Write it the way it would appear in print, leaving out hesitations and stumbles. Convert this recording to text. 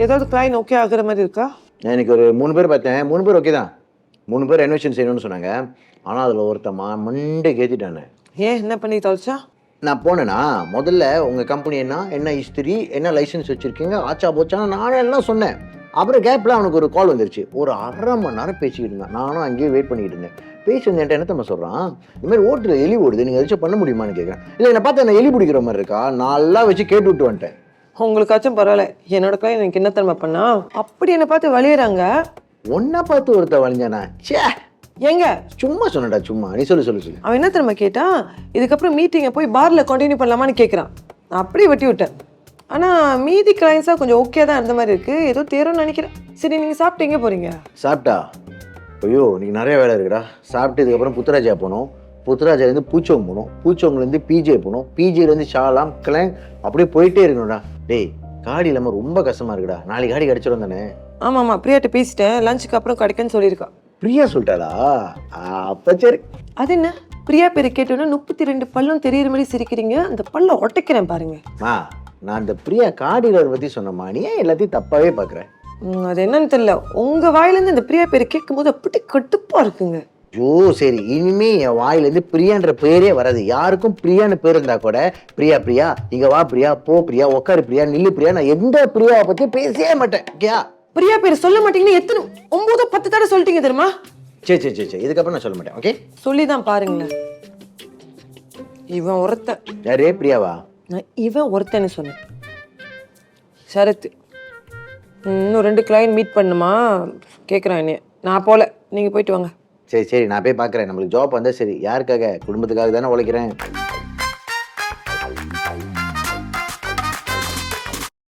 ஏதாவது Kline okay ஆகுற மாதிரி இருக்கா? நான் இன்னைக்கு ஒரு 3 பேர் பார்த்தேன். 3 பேர் ஓகே தான். 3 பேர் ரெனோவேஷன் செய்யணும்னு சொன்னாங்க. ஆனால் அதில் ஒருத்தன் மண்டை ஏற்றிட்டானே. ஏன் என்ன பண்ணி தொலைச்சா? நான் போனேன்னா முதல்ல உங்கள் கம்பெனி என்ன ஹிஸ்ட்ரி, என்ன லைசன்ஸ் வச்சுருக்கீங்க, ஆச்சா போச்சான்னு நானே எல்லாம் சொன்னேன். அப்புறம் கேப்பில் அவனுக்கு ஒரு கால் வந்துருச்சு. ஒரு 1/2 மணி நேரம் பேசிக்கிட்டு இருந்தான். நானும் அங்கேயே வெயிட் பண்ணிக்கிட்டு இருந்தேன். பேசி வந்து என்கிட்ட என்ன தம்மா சொல்கிறான், இதுமாதிரி ஓட்டில் எலி ஓடுது, நீங்கள் ஏதாச்சும் பண்ண முடியுமான்னு கேட்குறேன். இல்லை என்னை பார்த்து என்ன எலி பிடிக்கிற மாதிரி இருக்கா, நல்லா வச்சு கேட்டு விட்டு வந்துட்டேன். உங்களுக்காச்சும் பரவாயில்ல, என்னோட கிளைன் எனக்கு என்ன தன்மை பண்ணா அப்படி என்னை பார்த்து வலியுறாங்க. ஒன்னா பார்த்து ஒருத்த வளைஞ்சானா? சே எங்க சும்மா சொன்னடா, சும்மா. நீ சொல்லு. அவன் என்ன தெரியுமா கேட்டான், இதுக்கப்புறம் மீட்டிங்கை போய் பார்ல கண்டினியூ பண்ணலாமான்னு கேட்குறான். நான் அப்படியே வெட்டி விட்டேன். ஆனால் மீதி கிளைண்ட்ஸாக கொஞ்சம் ஓகே தான் இருந்த மாதிரி இருக்குது. ஏதோ தேரும்னு நினைக்கிறேன். சரி, நீங்கள் சாப்பிட்டு எங்கே போகிறீங்க? சாப்பிட்டா? ஐயோ இன்னைக்கு நிறைய வேலை இருக்குடா. சாப்பிட்டு இதுக்கப்புறம் புத்தராஜா போகணும். புத்தராஜாலேருந்து பூச்சோங்க போகணும். பூச்சோங்கலேருந்து பிஜே போகணும். பிஜேலேருந்து ஷாலாம் கிளைண்ட் அப்படியே போயிட்டே இருக்கணும்டா. டேய் காடி இல்லாமல் ரொம்ப கஷ்டமாக இருக்குடா. நாளைக்கு காடி கிடச்சிடும் தானே? ஆமாம்மா, பிரியாட்ட பேசிட்டேன். லஞ்சுக்கு அப்புறம் கிடைக்குன்னு சொல்லியிருக்கா. பிரியா சொல்லிட்டாளா? அப்போ சரி. அது என்ன, பிரியா பேரை கேட்டோன்னா 32 பல்லும் தெரியுற மாதிரி சிரிக்கிறீங்க. அந்த பல்ல ஒட்டைக்கிறேன் பாருங்க. நான் அந்த பிரியா காடியில் பற்றி சொன்னம்மா. நீ ஏன் எல்லாத்தையும் தப்பாகவே பார்க்குறேன்? அது என்னன்னு தெரியல, உங்கள் வாயிலேருந்து இந்த பிரியா பேரை கேட்கும்போது அப்படி கட்டுப்பாக இருக்குங்க. ஐயோ சரி, இனிமே என் வாயிலேருந்து பிரியான்ற பேரே வராது. யாருக்கும் பிரியான்னு பேர் இருந்தா கூட பிரியா இங்க வா பிரியா, போ பிரியா, உட்காரு பிரியா, நில்லு பிரியா, நான் எந்த பிரியாவை பத்தி பேசவே மாட்டேன். ஓகேயா? பிரியா பேர் சொல்ல மாட்டீங்கன்னு எத்தனை 9 10 தடவை சொல்லிட்டீங்க தெரியுமா? சரி இதுக்கப்புறம் நான் சொல்ல மாட்டேன். ஓகே, சொல்லிதான் பாருங்களேன். இவன் ஒருத்தன். யாரே பிரியாவா? நான் இவன் ஒருத்தன்னு சொன்னேன். சரத்து இன்னும் 2 கிளைண்ட் மீட் பண்ணுமா கேட்குறான் என்னைய. நான் போல, நீங்கள் போயிட்டு வாங்க. சரி நான் போய் பார்க்குறேன். நம்மளுக்கு ஜாப் வந்தால் சரி. யாருக்காக? குடும்பத்துக்காக தானே உழைக்கிறேன்.